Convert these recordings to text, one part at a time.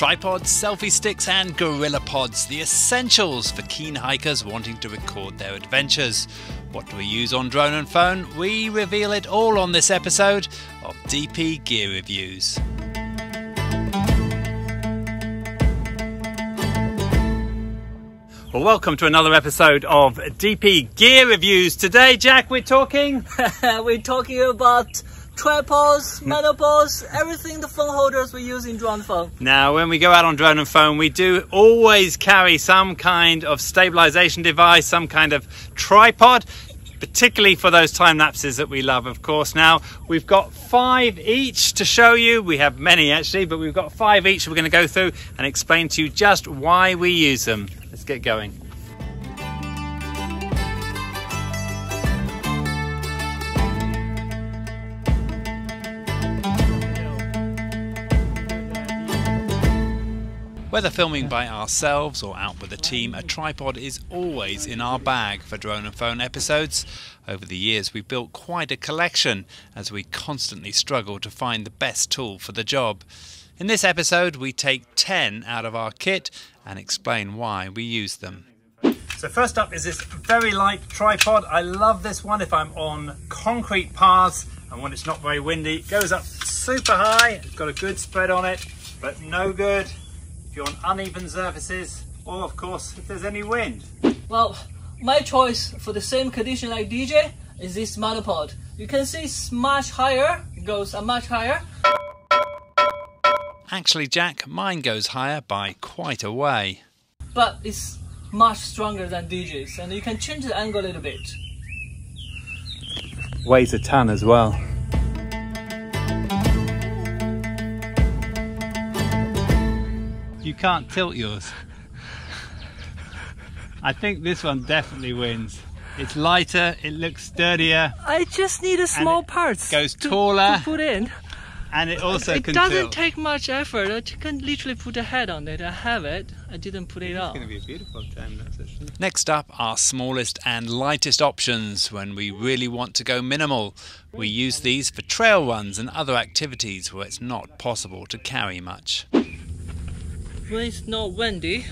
Tripods, selfie sticks and gorilla pods, the essentials for keen hikers wanting to record their adventures. What do we use on drone and phone? We reveal it all on this episode of DP Gear Reviews. Well, welcome to another episode of DP Gear Reviews. Today, Jack, we're talking about tripods, monopods, everything the phone holders we use in drone phone. Now, when we go out on drone and phone, we do always carry some kind of stabilization device, some kind of tripod, particularly for those time lapses that we love, of course. Now, we've got 5 each to show you. We have many actually, but we've got 5 each we're going to go through and explain to you just why we use them. Let's get going. Whether filming by ourselves or out with a team, a tripod is always in our bag for drone and phone episodes. Over the years we've built quite a collection as we constantly struggle to find the best tool for the job. In this episode we take 10 out of our kit and explain why we use them. So first up is this very light tripod. I love this one if I'm on concrete paths and when it's not very windy. It goes up super high, it's got a good spread on it, but no good if you're on uneven surfaces, or of course if there's any wind. Well, my choice for the same condition like DJ is this monopod. You can see it's much higher, it goes much higher. Actually, Jack, mine goes higher by quite a way. But it's much stronger than DJ's, and you can change the angle a little bit. Weighs a ton as well. You can't tilt yours. I think this one definitely wins. It's lighter, it looks sturdier. I just need a small parts. Goes taller. To put in. And it also it can doesn't tilt. take much effort. I can literally put a head on it. I have it. I didn't put it on. It's going to be a beautiful time lapse. Next up, our smallest and lightest options when we really want to go minimal. We use these for trail runs and other activities where it's not possible to carry much. When it's not windy,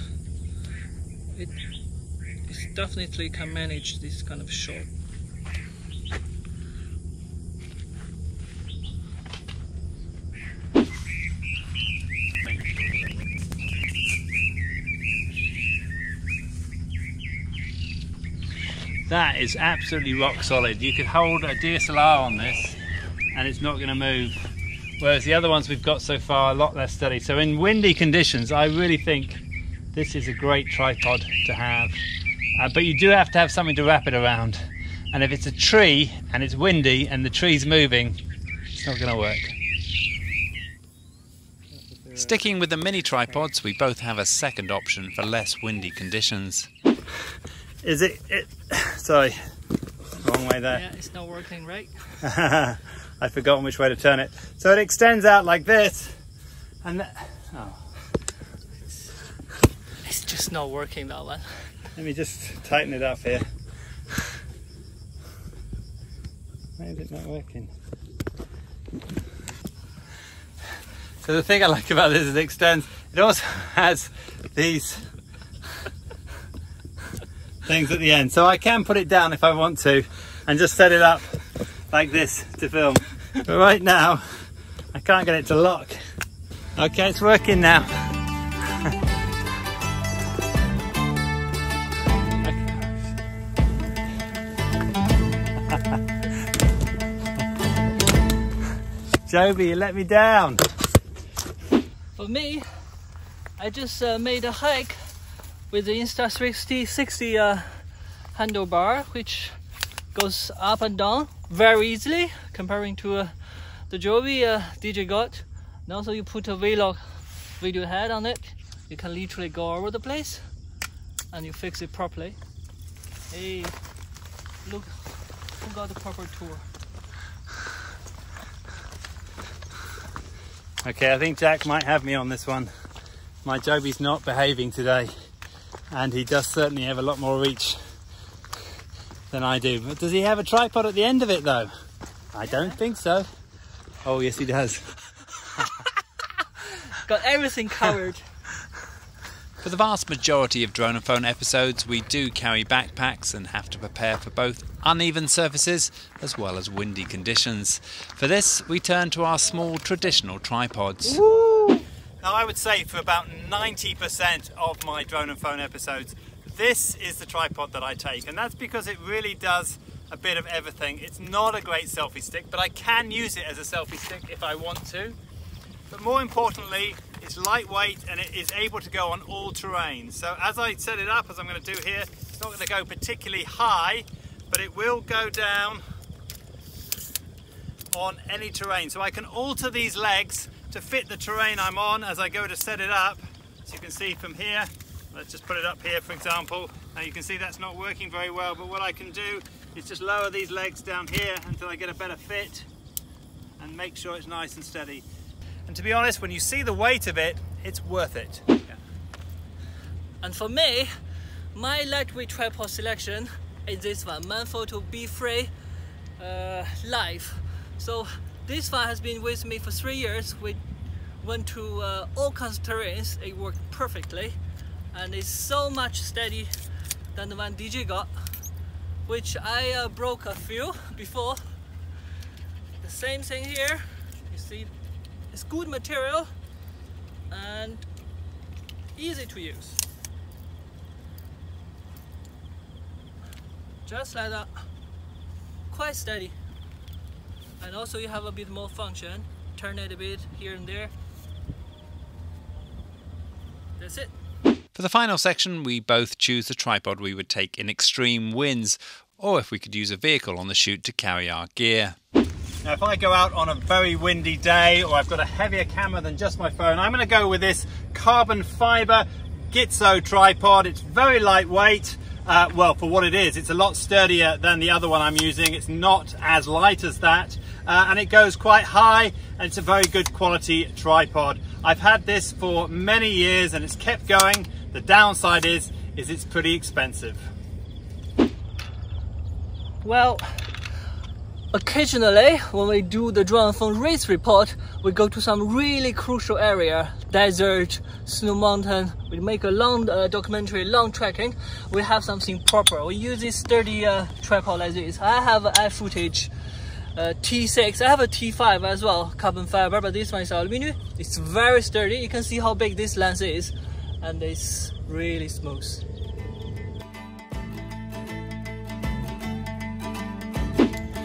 it definitely can manage this kind of shot. That is absolutely rock solid. You could hold a DSLR on this and it's not going to move. Whereas the other ones we've got so far are a lot less steady. So in windy conditions, I really think this is a great tripod to have. But you do have to have something to wrap it around. And if it's a tree and it's windy and the tree's moving, it's not going to work. Sticking with the mini tripods, we both have a second option for less windy conditions. Is it sorry, wrong way there. Yeah, it's not working right. I've forgotten which way to turn it. So it extends out like this, and it's just not working, that one. Let me just tighten it up here. Why is it not working? So the thing I like about this is it extends. It also has these things at the end, so I can put it down if I want to and just set it up like this to film. But right now I can't get it to lock. Okay, it's working now. Joby, you let me down. For me, I just made a hike with the Insta360 handlebar, which goes up and down very easily comparing to the Joby DJ got. And also you put a vlog video head on it, you can literally go over the place and you fix it properly. Hey, look who got the proper tour. Okay, I think Jack might have me on this one. My Joby's not behaving today, and he does certainly have a lot more reach than I do. But does he have a tripod at the end of it though? I don't think so. Oh yes he does. got everything covered. For the vast majority of drone and phone episodes, we do carry backpacks and have to prepare for both uneven surfaces as well as windy conditions. For this, we turn to our small traditional tripods. Woo! Now I would say for about 90% of my drone and phone episodes, this is the tripod that I take, and that's because it really does a bit of everything. It's not a great selfie stick, but I can use it as a selfie stick if I want to. But more importantly, it's lightweight and it is able to go on all terrain. So as I set it up, as I'm going to do here, it's not going to go particularly high, but it will go down on any terrain. So I can alter these legs to fit the terrain I'm on as I go to set it up. As you can see from here, let's just put it up here for example. Now you can see that's not working very well, but what I can do is just lower these legs down here until I get a better fit and make sure it's nice and steady. And to be honest, when you see the weight of it, it's worth it. Yeah. And for me, my lightweight tripod selection is this one, Manphoto B3 Live. So this one has been with me for 3 years. We went to all kinds of terrains. It worked perfectly, and it's so much steady than the one DJ got, which I broke a few before. The same thing here. You see, it's good material and easy to use. Just like that, quite steady. And also you have a bit more function, turn it a bit here and there. That's it. For the final section, we both choose the tripod we would take in extreme winds, or if we could use a vehicle on the shoot to carry our gear. Now if I go out on a very windy day, or I've got a heavier camera than just my phone, I'm going to go with this carbon fibre Gitzo tripod. It's very lightweight. Well, for what it is, it's a lot sturdier than the other one I'm using. It's not as light as that, and it goes quite high, and it's a very good quality tripod. I've had this for many years and it's kept going. The downside is it's pretty expensive. Well, occasionally when we do the drone phone race report, we go to some really crucial area, desert, snow mountain. We make a long documentary, long trekking. We have something proper. We use this sturdy tripod like this. I have an iFootage T6. I have a T5 as well, carbon fiber, but this one is aluminum. It's very sturdy. You can see how big this lens is, and it's really smooth.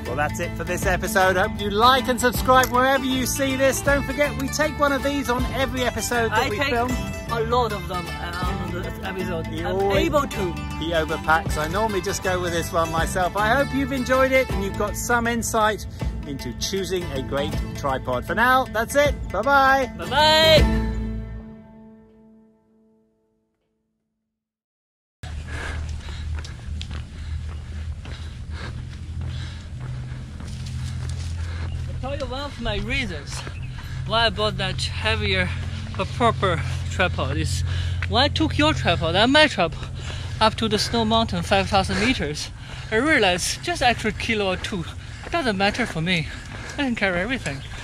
Well, that's it for this episode. Hope you like and subscribe wherever you see this. Don't forget, we take one of these on every episode that we film. A lot of them on the episode. I'm able to. He overpacks. I normally just go with this one myself. I hope you've enjoyed it and you've got some insight into choosing a great tripod. For now, that's it. Bye-bye. Bye-bye. I'll tell you one of my reasons why I bought that heavier but proper tripod is when I took your tripod and my tripod up to the snow mountain 5,000 meters, I realized just extra kilo or two doesn't matter for me. I can carry everything.